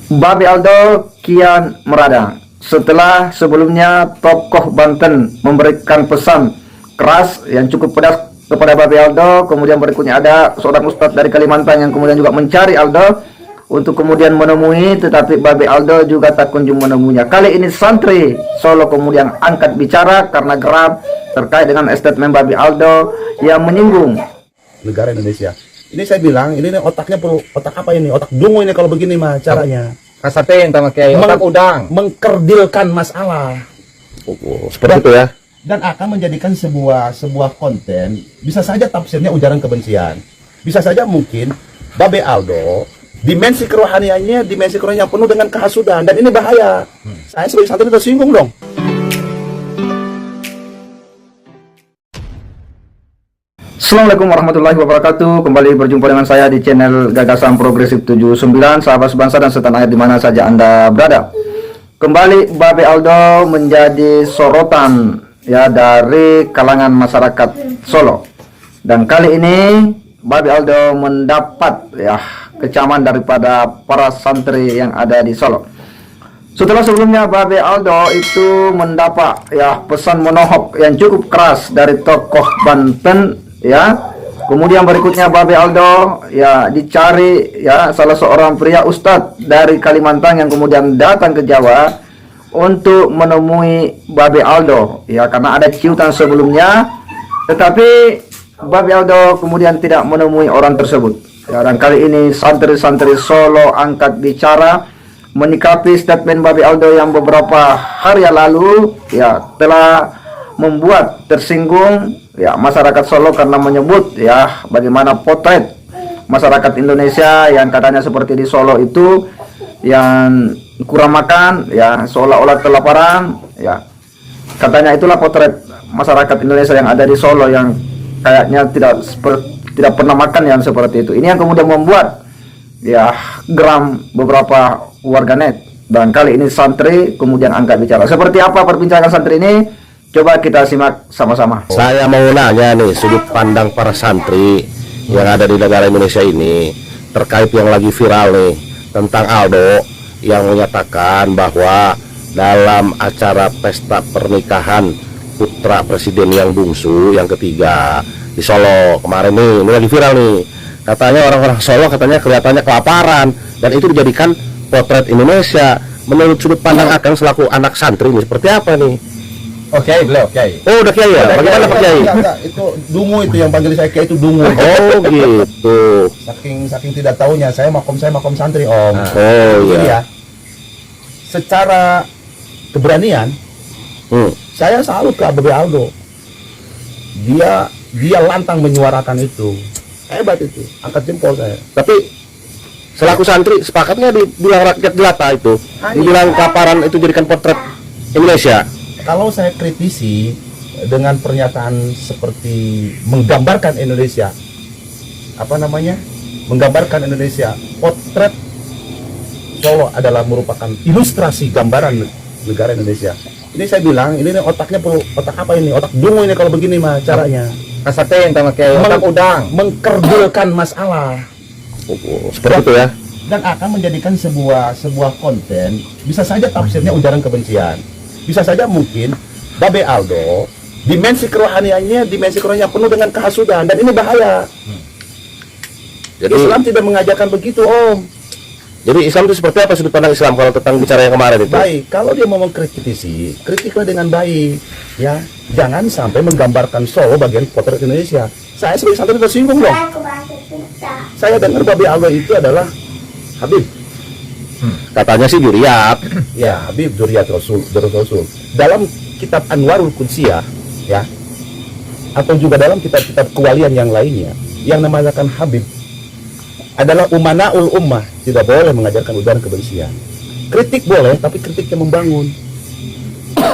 Babe Aldo kian meradang setelah sebelumnya tokoh Banten memberikan pesan keras yang cukup pedas kepada Babe Aldo. Kemudian berikutnya ada seorang ustadz dari Kalimantan yang kemudian juga mencari Aldo untuk kemudian menemui, tetapi Babe Aldo juga tak kunjung menemuinya. Kali ini santri Solo kemudian angkat bicara karena geram terkait dengan statement Babe Aldo yang menyinggung negara Indonesia. Ini saya bilang, ini otaknya perlu, otak apa ini? Otak dungu ini kalau begini mah caranya. Kasatin sama Kiai, otak udang. Mengkerdilkan masalah. Seperti itu ya. Dan akan menjadikan sebuah konten, bisa saja tafsirnya ujaran kebencian. Bisa saja mungkin Babe Aldo, dimensi kerohaniannya, dimensi kerohanian yang penuh dengan kehasudan. Dan ini bahaya. Saya sebagai santri tersinggung dong. Assalamualaikum warahmatullahi wabarakatuh. Kembali berjumpa dengan saya di channel Gagasan Progresif 79. Sahabat sebangsa dan setanah air dimana saja Anda berada, kembali Babe Aldo menjadi sorotan ya dari kalangan masyarakat Solo. Dan kali ini Babe Aldo mendapat ya kecaman daripada para santri yang ada di Solo. Setelah sebelumnya Babe Aldo itu mendapat ya pesan menohok yang cukup keras dari tokoh Banten ya. Kemudian berikutnya Babe Aldo ya dicari ya salah seorang pria ustadz dari Kalimantan yang kemudian datang ke Jawa untuk menemui Babe Aldo ya, karena ada ciutan sebelumnya, tetapi Babe Aldo kemudian tidak menemui orang tersebut ya. Dan kali ini santri-santri Solo angkat bicara menyikapi statement Babe Aldo yang beberapa hari yang lalu ya telah membuat tersinggung ya masyarakat Solo karena menyebut ya bagaimana potret masyarakat Indonesia yang katanya seperti di Solo itu yang kurang makan ya, seolah-olah kelaparan ya. Katanya itulah potret masyarakat Indonesia yang ada di Solo yang kayaknya tidak pernah makan yang seperti itu. Ini yang kemudian membuat ya geram beberapa warganet. Dan kali ini santri kemudian angkat bicara. Seperti apa perbincangan santri ini? Coba kita simak sama-sama. Saya mau nanya nih sudut pandang para santri yang ada di negara Indonesia ini terkait yang lagi viral nih tentang Aldo yang menyatakan bahwa dalam acara pesta pernikahan putra presiden yang bungsu yang ketiga di Solo kemarin nih, ini lagi viral nih, katanya orang-orang Solo katanya kelihatannya kelaparan dan itu dijadikan potret Indonesia. Menurut sudut pandang Akang selaku anak santri ini seperti apa nih? Oke, beliau Kiai. Oh, udah Kiai ya? Bagaimana Pak Kiai? Enggak, itu dungu itu yang panggil saya Kiai itu dungu. Oh, gitu. Saking tidak tahunya, saya makom santri, Om. Oh, Jadi iya. ya, secara keberanian, saya salut ke Babe Aldo. Dia lantang menyuarakan itu. Hebat itu, angkat jempol saya. Tapi selaku santri sepakatnya dibilang rakyat jelata itu, dibilang kelaparan itu jadikan potret Indonesia. Kalau saya kritisi dengan pernyataan seperti menggambarkan Indonesia, menggambarkan Indonesia, potret Solo adalah merupakan ilustrasi gambaran negara Indonesia. Ini saya bilang, ini otaknya perlu, otak apa ini? Otak dungu ini kalau begini mah caranya. Kasatin sama Kiai, otak udang. Mengkerdilkan masalah. Seperti itu ya. Dan akan menjadikan sebuah konten, bisa saja tafsirnya ujaran kebencian. Bisa saja mungkin Babe Aldo, dimensi kerohaniannya, dimensi kerohanian yang penuh dengan kehasudan. Dan ini bahaya. Jadi Islam tidak mengajarkan begitu, Om. Jadi Islam itu seperti apa sudut pandang Islam kalau tentang bicara yang kemarin itu? Baik, kalau dia mau mengkritisi, kritiklah dengan baik, ya. Jangan sampai menggambarkan Solo bagian potret Indonesia. Saya sebagai santri tersinggung dong. Saya dengar Babe Aldo itu adalah Habib. Katanya sih Juriyat. Ya, Habib Dzurriyyat Rasul. Dalam kitab Anwarul Qudsiyah, ya, atau juga dalam kitab-kitab kewalian yang lainnya, yang namanya Habib adalah umanaul ummah, tidak boleh mengajarkan ujaran kebencian. Kritik boleh, tapi kritiknya membangun.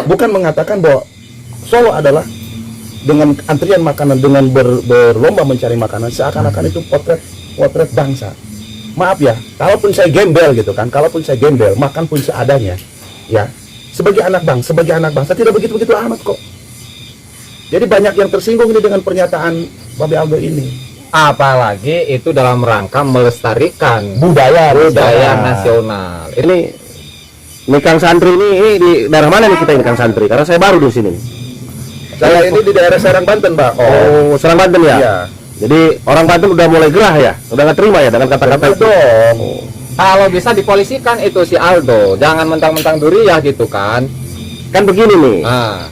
Bukan mengatakan bahwa Solo adalah dengan antrian makanan, dengan berlomba mencari makanan, seakan-akan itu potret bangsa. Maaf ya, kalaupun saya gembel gitu kan, makan pun seadanya, ya. Sebagai anak bangsa tidak begitu amat kok. Jadi banyak yang tersinggung ini dengan pernyataan Babe Aldo ini. Apalagi itu dalam rangka melestarikan budaya nasional. Ini Kang Santri ini di daerah mana nih kita ini Kang Santri? Karena saya baru di sini. Saya ini di daerah Serang Banten, Pak. Oh, Serang Banten ya? Iya. Jadi orang Banten udah mulai gerah ya? Udah nggak terima ya dengan kata-kata itu? dong. Kalau bisa dipolisikan itu si Aldo, jangan mentang-mentang Duriah gitu kan. Kan begini nih. Ah,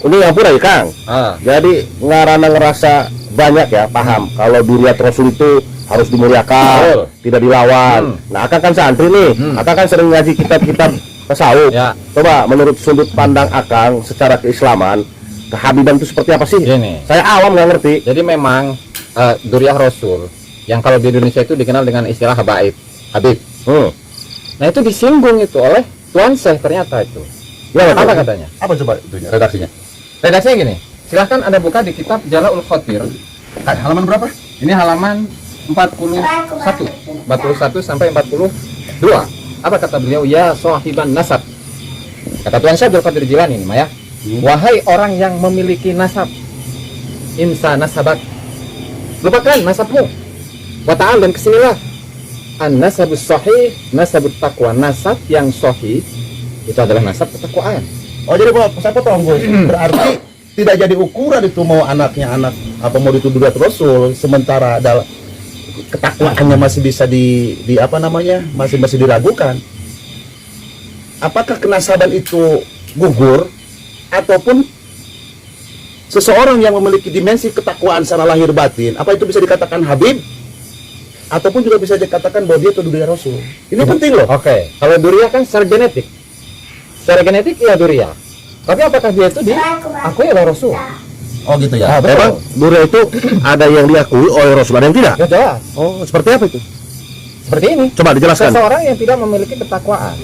Ini ampura ya Kang. ah. Jadi ngarana ngerasa banyak ya paham kalau Duriat Rasul itu harus dimuliakan, Betul. tidak dilawan. Nah, Akang kan santri nih. Akang kan sering ngaji kitab-kitab tasawuf. Ya. Coba menurut sudut pandang Akang secara keislaman, kehabiban itu seperti apa sih? Gini. Saya awam nggak ngerti. Jadi memang Duriah Rasul yang kalau di Indonesia itu dikenal dengan istilah Habib. Nah, itu disinggung itu oleh Tuan Syekh ternyata itu. Ya, Apa betul. katanya? Apa coba itunya, redaksinya? Redaksinya gini. Silahkan Anda buka di kitab Jala'ul Khatir. Halaman berapa? Ini halaman 41 sampai 42. Apa kata beliau? Ya sahiban nasab. Kata Tuan Syekh Abdul Qadir Jilani ini, Maya. Wahai orang yang memiliki nasab, insa nasabak. Lupakan nasabmu. Wa ta'al dan kesinilah. An-nasabus sahih, nasabut taqwa. Nasab yang sahih itu adalah nasab ketakwaan. Oh, jadi saya potong, Gus. Berarti tidak jadi ukuran itu mau anaknya anak apa mau dituduh Duriat Rasul, sementara dalam ketakwaannya masih bisa di apa namanya? Masih diragukan. Apakah kenasaban itu gugur ataupun seseorang yang memiliki dimensi ketakwaan secara lahir batin, apa itu bisa dikatakan Habib? Ataupun juga bisa dikatakan bahwa dia itu Duriat Rasul. Ini penting loh. Oke, kalau Duriah kan secara genetik. Secara genetik ya Duriah. Tapi apakah dia itu diakui oleh Rasul? Oh gitu ya. Memang Duriat itu ada yang diakui oleh Rasul, ada yang tidak? Ya jelas. Oh, seperti apa itu? Seperti ini. Coba dijelaskan. Seseorang yang tidak memiliki ketakwaan,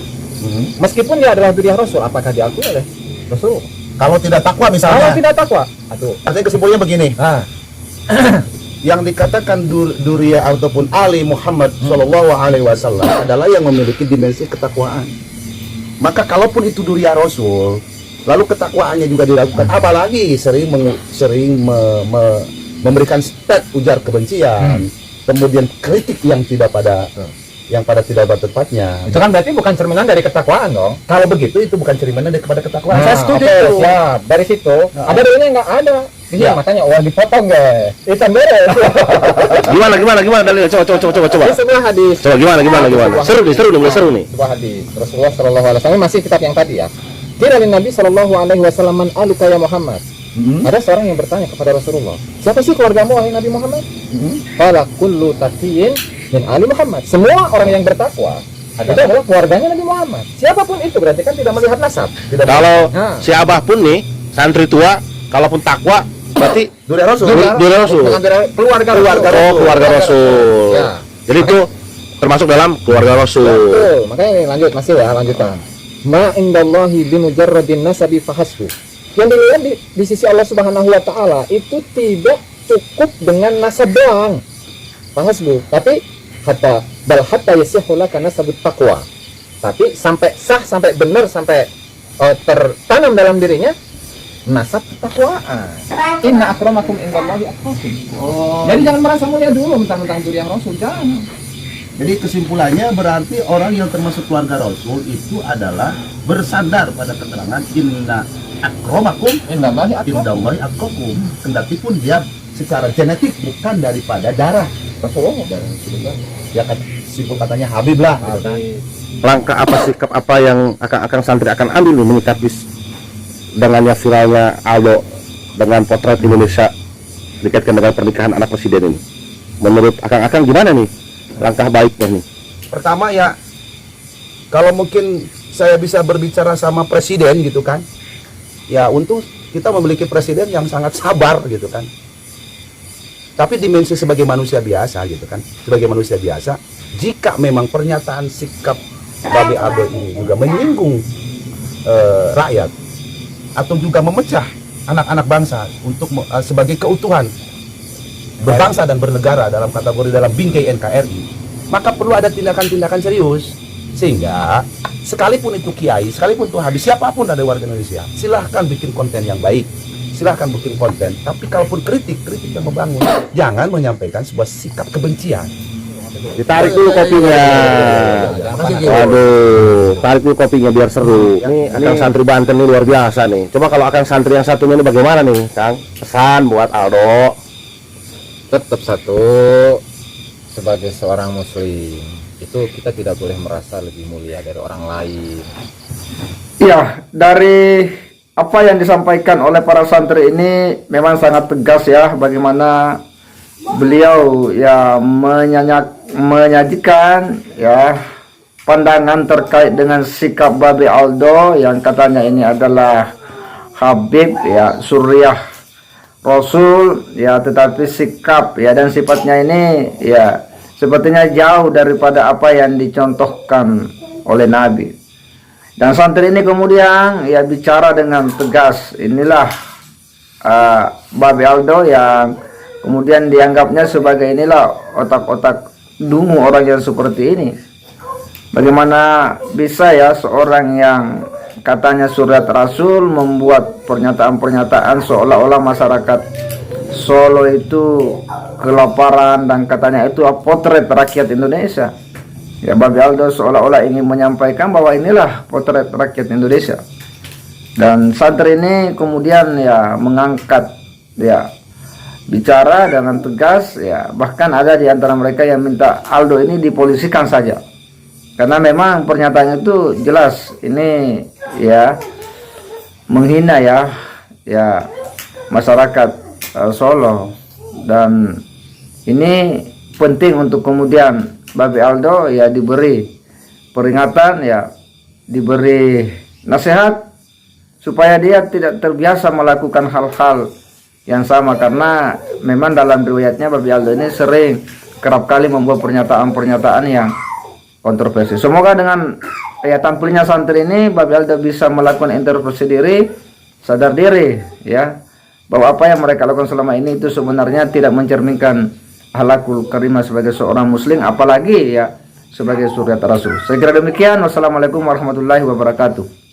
meskipun dia adalah Duriah Rasul, apakah diakui oleh Rasul? Kalau tidak takwa Kalau misalnya, tidak takwa, aduh. artinya kesimpulannya begini. Nah, Yang dikatakan Duriah ataupun Ali Muhammad Shallallahu Alaihi Wasallam adalah yang memiliki dimensi ketakwaan. Maka kalaupun itu Duriah Rasul, lalu ketakwaannya juga diragukan, apalagi sering memberikan stat ujar kebencian, kemudian kritik yang tidak pada tidak pada tempatnya. itu kan berarti bukan cerminan dari ketakwaan dong. Kalau begitu itu bukan cerminan daripada ketakwaan. Nah, Saya setuju oke, itu. siap. Dari situ, ada dulunya nggak ada. Iya, Ya. makanya wah dipotong guys. Itu beres. Gimana dalilnya? Coba. Ini sebuah hadis. Coba gimana? Seru nih, mulai seru nih. Sebuah hadis Rasulullah Shallallahu Alaihi Wasallam, masih kitab yang tadi ya. Kira Nabi Shallallahu Alaihi Wasallam, man aluka ya Muhammad. Ada seorang yang bertanya kepada Rasulullah, siapa sih keluargamu wahai Nabi Muhammad? Qala kullu taqiyin min ali Muhammad. Semua orang yang bertakwa adalah keluarganya Nabi Muhammad. Siapapun itu berarti kan tidak melihat nasab. Kalau Nah. si Abah pun nih santri tua, kalaupun takwa berarti Duriah Rasul. Duriah Rasul. Bukan dari keluarga Keluarga Rasul. Ya. Jadi itu termasuk dalam keluarga Rasul. Betul. Makanya ini lanjut masih ya lanjutan. Ma indallahi bimujarradin nasabi fahasbu. Yang dilihat di sisi Allah Subhanahu wa taala itu tidak cukup dengan nasab doang. Fahasbu. Tapi hatta yasihu laka nasabut taqwa. Tapi sampai sah, sampai benar, sampai tertanam dalam dirinya nasab ketakwaan. Inna akramakum indallahi atqakum. Jadi jangan merasa mulia dulu mentang-mentang Duriah Rasul, jangan. Jadi kesimpulannya berarti orang yang termasuk keluarga Rasul itu adalah bersandar pada keterangan inna akramakum Indallahi atqakum. indallahi atqakum. Kendati pun dia secara genetik bukan daripada darah Rasulullah. ya kan, simpul katanya Habib lah gitu kan. Langkah apa, sikap apa yang akan santri akan ambil nih menyikapi dengannya viralnya Aldo dengan potret Indonesia dikaitkan dengan pernikahan anak presiden ini? Menurut akang gimana nih langkah baiknya nih? Pertama ya, kalau mungkin saya bisa berbicara sama presiden gitu kan, ya untuk kita memiliki presiden yang sangat sabar gitu kan. Tapi dimensi sebagai manusia biasa gitu kan, sebagai manusia biasa, jika memang pernyataan sikap Babe Aldo ini juga menyinggung rakyat atau juga memecah anak-anak bangsa untuk sebagai keutuhan berbangsa dan bernegara dalam kategori dalam bingkai NKRI, maka perlu ada tindakan-tindakan serius. Sehingga sekalipun itu kiai, sekalipun itu habis, siapapun ada warga Indonesia, silahkan bikin konten yang baik, silahkan bikin konten, tapi kalaupun kritik yang membangun, jangan menyampaikan sebuah sikap kebencian. Ditarik dulu kopinya. Waduh, tarik dulu kopinya biar seru. Nih Akang santri Banten nih luar biasa nih. Coba kalau Akang santri yang satunya ini bagaimana nih, Kang? Pesan buat Aldo. Tetap satu, sebagai seorang muslim itu kita tidak boleh merasa lebih mulia dari orang lain. Iya, dari apa yang disampaikan oleh para santri ini memang sangat tegas ya, bagaimana beliau ya menyajikan ya pandangan terkait dengan sikap Babe Aldo yang katanya ini adalah Habib ya, Suriah Rasul ya, tetapi sikap ya dan sifatnya ini ya sepertinya jauh daripada apa yang dicontohkan oleh Nabi. Dan santri ini kemudian ya bicara dengan tegas. Inilah Babe Aldo yang kemudian dianggapnya sebagai inilah otak-otak dungu orang yang seperti ini. Bagaimana bisa ya seorang yang katanya surat Rasul membuat pernyataan-pernyataan seolah-olah masyarakat Solo itu kelaparan dan katanya itu potret rakyat Indonesia. Ya, Babe Aldo seolah-olah ingin menyampaikan bahwa inilah potret rakyat Indonesia. Dan santri ini kemudian ya mengangkat ya bicara dengan tegas ya, bahkan ada di antara mereka yang minta Aldo ini dipolisikan saja. Karena memang pernyataannya itu jelas ini ya menghina ya masyarakat Solo, dan ini penting untuk kemudian Babe Aldo ya diberi peringatan ya, diberi nasihat supaya dia tidak terbiasa melakukan hal-hal yang sama, karena memang dalam riwayatnya Babe Aldo ini sering kerap kali membuat pernyataan-pernyataan yang kontroversi. Semoga dengan ya tampilnya santri ini Babe Aldo bisa melakukan introspeksi diri, sadar diri ya bahwa apa yang mereka lakukan selama ini itu sebenarnya tidak mencerminkan akhlakul karimah sebagai seorang muslim, apalagi ya sebagai suriat Rasul. Saya kira demikian. Wassalamualaikum warahmatullahi wabarakatuh.